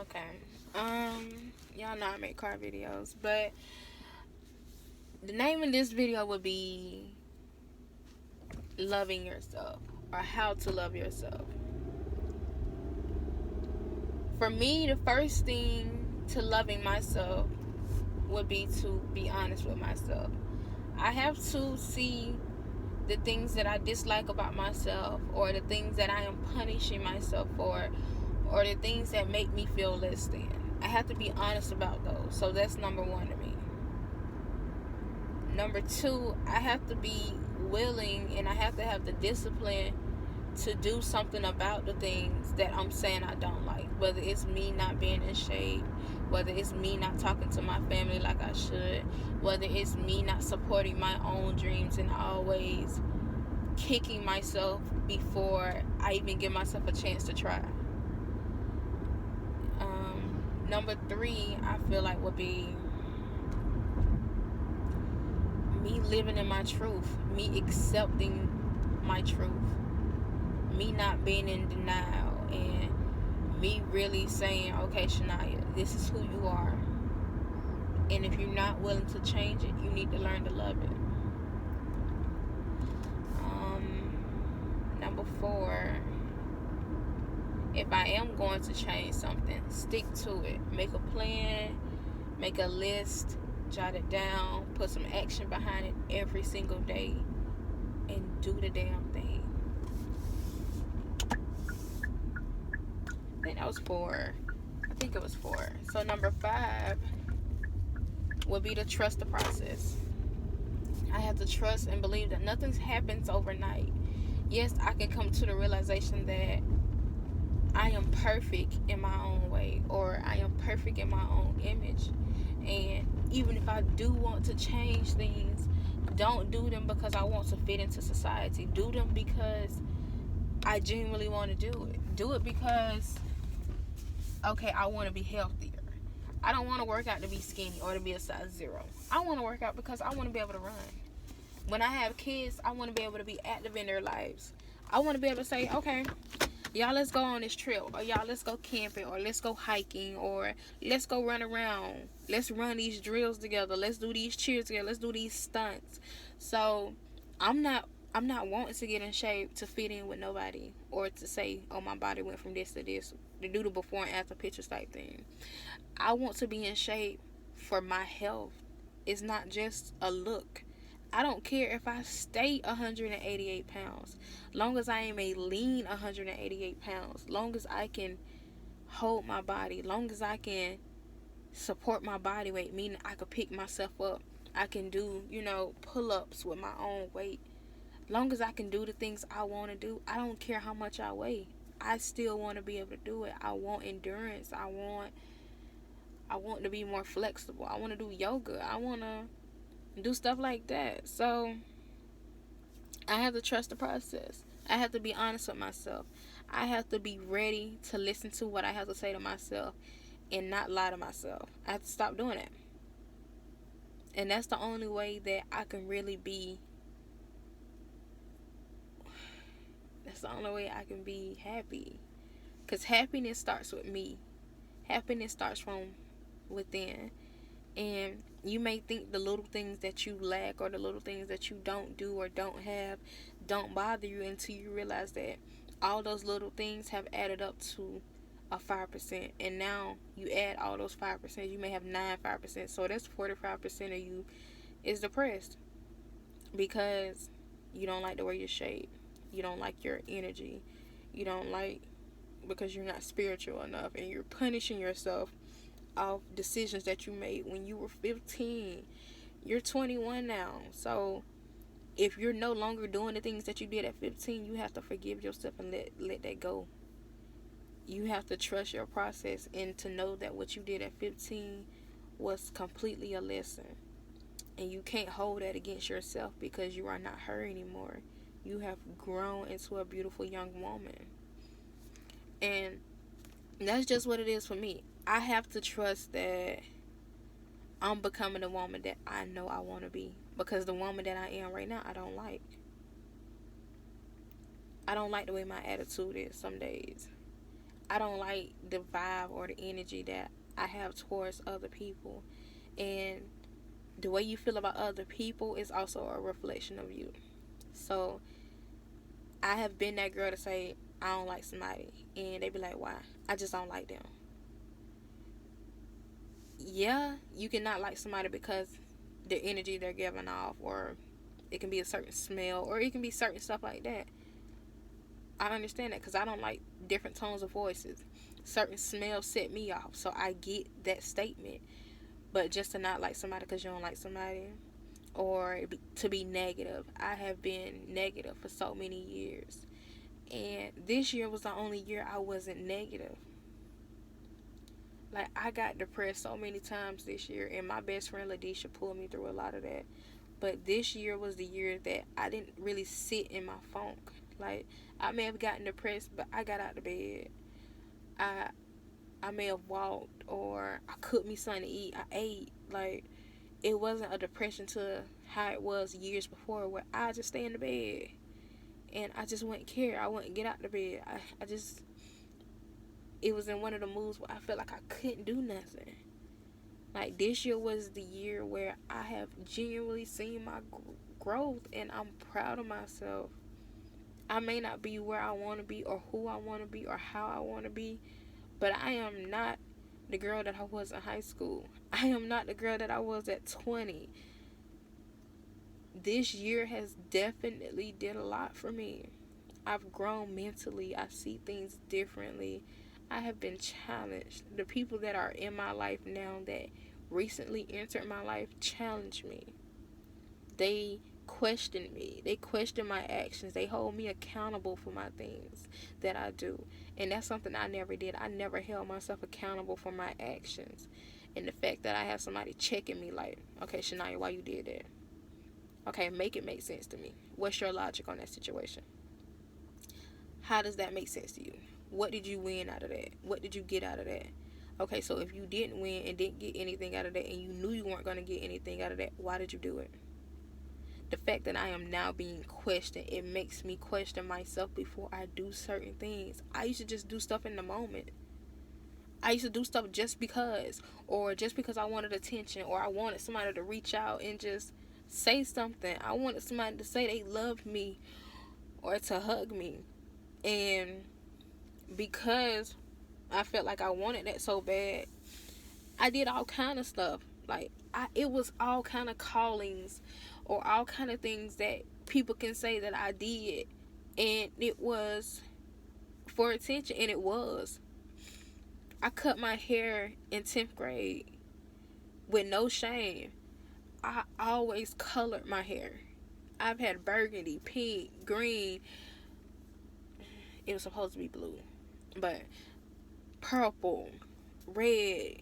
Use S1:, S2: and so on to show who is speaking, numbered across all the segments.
S1: Okay. Y'all know I make car videos, but the name of this video would be loving yourself, or how to love yourself. For me, the first thing to loving myself would be to be honest with myself. I have to see the things that I dislike about myself, or the things that I am punishing myself for, or the things that make me feel less than. I have to be honest about those. So that's number one to me. Number two, I have to be willing, and I have to have the discipline to do something about the things that I'm saying I don't like. Whether it's me not being in shape, whether it's me not talking to my family like I should, whether it's me not supporting my own dreams and always kicking myself before I even give myself a chance to try. Number three, I feel like would be me living in my truth, me accepting my truth, me not being in denial, and me really saying, okay, Shania, this is who you are. And if you're not willing to change it, you need to learn to love it. Number four, if I am going to change something, stick to it. Make a plan, make a list, jot it down, put some action behind it every single day, and do the damn thing. I think that was four. I think it was four. So number five would be to trust the process. I have to trust and believe that nothing happens overnight. Yes, I can come to the realization that I am perfect in my own way, or I am perfect in my own image. And even if I do want to change things, don't do them because I want to fit into society. Do them because I genuinely want to do it. Do it because, okay, I want to be healthier. I don't want to work out to be skinny or to be a size 0. I want to work out because I want to be able to run. When I have kids, I want to be able to be active in their lives. I want to be able to say, okay, y'all, let's go on this trip, or y'all, let's go camping, or let's go hiking, or let's go run around. Let's run these drills together. Let's do these cheers together. Let's do these stunts. So I'm not wanting to get in shape to fit in with nobody, or to say, oh, my body went from this to this, to do the before and after pictures type thing. I want to be in shape for my health. It's not just a look. I don't care if I stay 188 pounds. Long as I am a lean 188 pounds. Long as I can hold my body. Long as I can support my body weight. Meaning I can pick myself up. I can do, pull-ups with my own weight. Long as I can do the things I want to do. I don't care how much I weigh. I still want to be able to do it. I want endurance. I want to be more flexible. I want to do yoga. I want to do stuff like that. So I have to trust the process. I have to be honest with myself. I have to be ready to listen to what I have to say to myself and not lie to myself. I have to stop doing that. And that's the only way that I can really be. That's the only way I can be happy. Because happiness starts with me. Happiness starts from within. And you may think the little things that you lack, or the little things that you don't do or don't have, don't bother you, until you realize that all those little things have added up to a 5%. And now you add all those 5%, you may have 5%. So that's 45% of you is depressed because you don't like the way you're shaped. You don't like your energy. You don't like, because you're not spiritual enough, and you're punishing yourself of decisions that you made when you were 15. You're 21 now. So if you're no longer doing the things that you did at 15, you have to forgive yourself and let that go. You have to trust your process, and to know that what you did at 15 was completely a lesson. And you can't hold that against yourself, because you are not her anymore. You have grown into a beautiful young woman. And that's just what it is for me. I have to trust that I'm becoming the woman that I know I want to be. Because the woman that I am right now, I don't like. I don't like the way my attitude is some days. I don't like the vibe or the energy that I have towards other people. And the way you feel about other people is also a reflection of you. So I have been that girl to say I don't like somebody, and they be like, "Why?" I just don't like them. Yeah, you cannot like somebody because the energy they're giving off, or it can be a certain smell, or it can be certain stuff like that. I understand that because I don't like different tones of voices. Certain smells set me off, so I get that statement. But just to not like somebody because you don't like somebody, or to be negative, I have been negative for so many years. And this year was the only year I wasn't negative. Like, I got depressed so many times this year, and my best friend Ladisha pulled me through a lot of that. But this year was the year that I didn't really sit in my funk. Like, I may have gotten depressed, but I got out of bed. I I may have walked, or I cooked me something to eat. I ate. Like, it wasn't a depression to how it was years before, where I just stay in the bed and I just wouldn't care. I wouldn't get out the bed. I just, it was in one of the moods where I felt like I couldn't do nothing. Like, this year was the year where I have genuinely seen my growth, and I'm proud of myself. I may not be where I want to be, or who I want to be, or how I want to be, but I am not the girl that I was in high school. I am not the girl that I was at 20. This year has definitely did a lot for me. I've grown mentally. I see things differently. I have been challenged. The people that are in my life now that recently entered my life challenge me. They question me. They question my actions. They hold me accountable for my things that I do. And that's something I never did. I never held myself accountable for my actions. And the fact that I have somebody checking me like, okay, Shania, why you did that? Okay, make it make sense to me. What's your logic on that situation? How does that make sense to you? What did you win out of that? What did you get out of that? Okay, so if you didn't win and didn't get anything out of that, and you knew you weren't going to get anything out of that, why did you do it? The fact that I am now being questioned, it makes me question myself before I do certain things. I used to just do stuff in the moment. I used to do stuff just because, or just because I wanted attention, or I wanted somebody to reach out and just say something. I wanted somebody to say they loved me, or to hug me. And because I felt like I wanted that so bad, I did all kind of stuff. Like, it was all kind of callings, or all kind of things that people can say that I did, and it was for attention. And it was. I cut my hair in 10th grade with no shame. I always colored my hair. I've had burgundy, pink, green. It was supposed to be blue, but purple, red,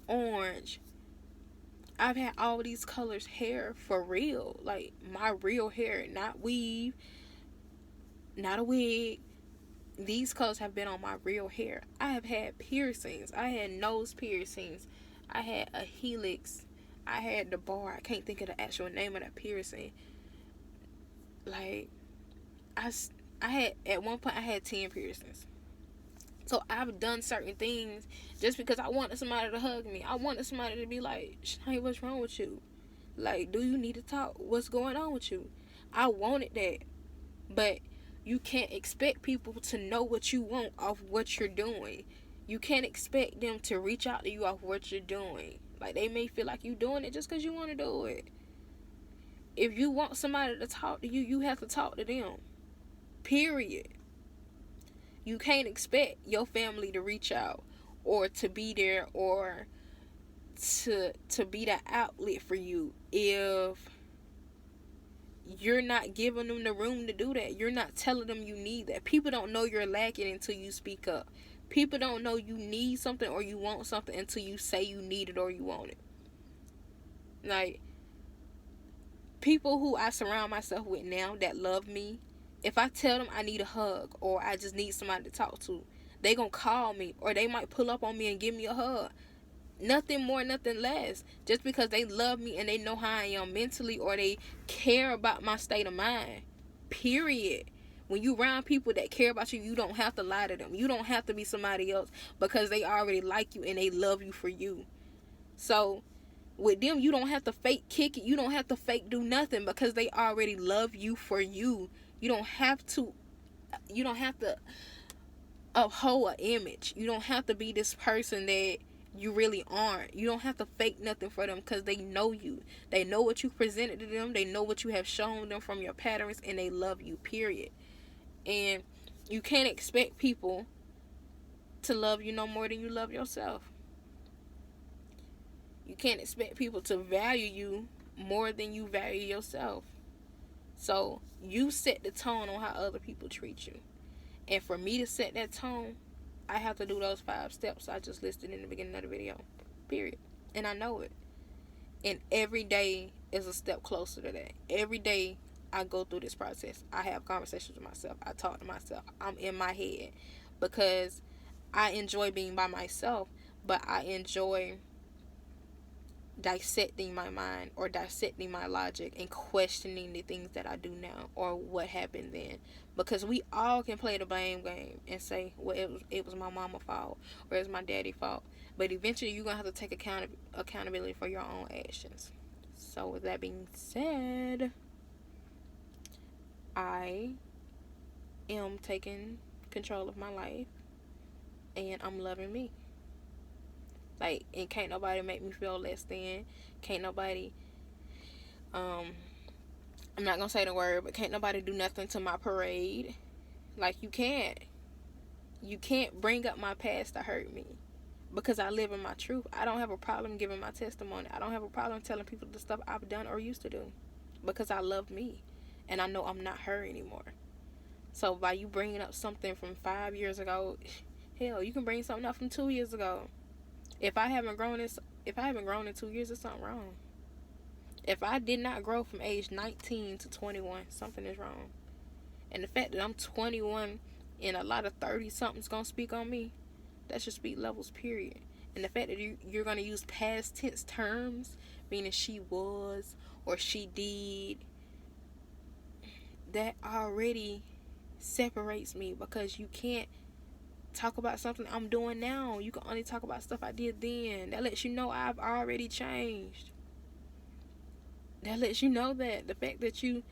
S1: orange. I've had all these colors hair for real. Like, my real hair, not weave, not a wig. These colors have been on my real hair. I have had piercings. I had nose piercings. I had a helix. I had the bar. I can't think of the actual name of that piercing. Like, I had, at one point, I had 10 piercings. So I've done certain things just because I wanted somebody to hug me. I wanted somebody to be like, Shania, what's wrong with you? Like, do you need to talk? What's going on with you? I wanted that. But you can't expect people to know what you want off what you're doing. You can't expect them to reach out to you off what you're doing. Like, they may feel like you're doing it just because you want to do it. If you want somebody to talk to you, you have to talk to them. Period. You can't expect your family to reach out, or to be there, or to be that outlet for you if you're not giving them the room to do that. You're not telling them you need that. People don't know you're lacking until you speak up. People don't know you need something or you want something until you say you need it or you want it. Like, people who I surround myself with now that love me, if I tell them I need a hug or I just need somebody to talk to, they gonna call me, or they might pull up on me and give me a hug. Nothing more, nothing less. Just because they love me and they know how I am mentally, or they care about my state of mind. Period. When you around people that care about you, you don't have to lie to them. You don't have to be somebody else, because they already like you and they love you for you. So with them, you don't have to fake kick it. You don't have to fake do nothing, because they already love you for you. You don't have to uphold an image. You don't have to be this person that you really aren't. You don't have to fake nothing for them, because they know you. They know what you presented to them. They know what you have shown them from your patterns, and they love you, period. And you can't expect people to love you no more than you love yourself. You can't expect people to value you more than you value yourself. So you set the tone on how other people treat you. And for me to set that tone, I have to do those 5 steps I just listed in the beginning of the video. Period. And I know it. And every day is a step closer to that. Every day I go through this process. I have conversations with myself. I talk to myself. I'm in my head. Because I enjoy being by myself. But I enjoy dissecting my mind, or dissecting my logic, and questioning the things that I do now, or what happened then. Because we all can play the blame game and say, well, it was my mama's fault, or it was my daddy's fault. But eventually you're going to have to take accountability for your own actions. So with that being said, I am taking control of my life, and I'm loving me. Like, and can't nobody make me feel less than. Can't nobody, I'm not gonna say the word, but can't nobody do nothing to my parade. Like, you can't bring up my past to hurt me, because I live in my truth. I don't have a problem giving my testimony. I don't have a problem telling people the stuff I've done or used to do, because I love me, and I know I'm not her anymore. So by you bringing up something from 5 years ago, hell, you can bring something up from 2 years ago. If I haven't grown in 2 years, there's something wrong. If I did not grow from age 19 to 21, something is wrong. And the fact that I'm 21 and a lot of 30-somethings gonna speak on me, that should speak levels, period. And the fact that you're gonna use past tense terms, meaning she was or she did, that already separates me, because you can't talk about something I'm doing now. You can only talk about stuff I did then. That lets you know I've already changed. That lets you know that the fact that she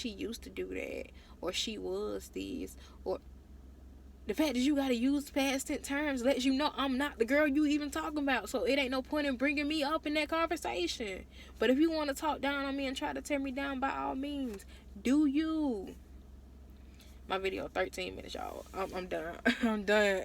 S1: used to do that, or she was this, or the fact that you gotta use past tense terms lets you know I'm not the girl you even talking about. So it ain't no point in bringing me up in that conversation. But if you want to talk down on me and try to tear me down, by all means, do you. My video 13 minutes, y'all. I'm done. I'm done.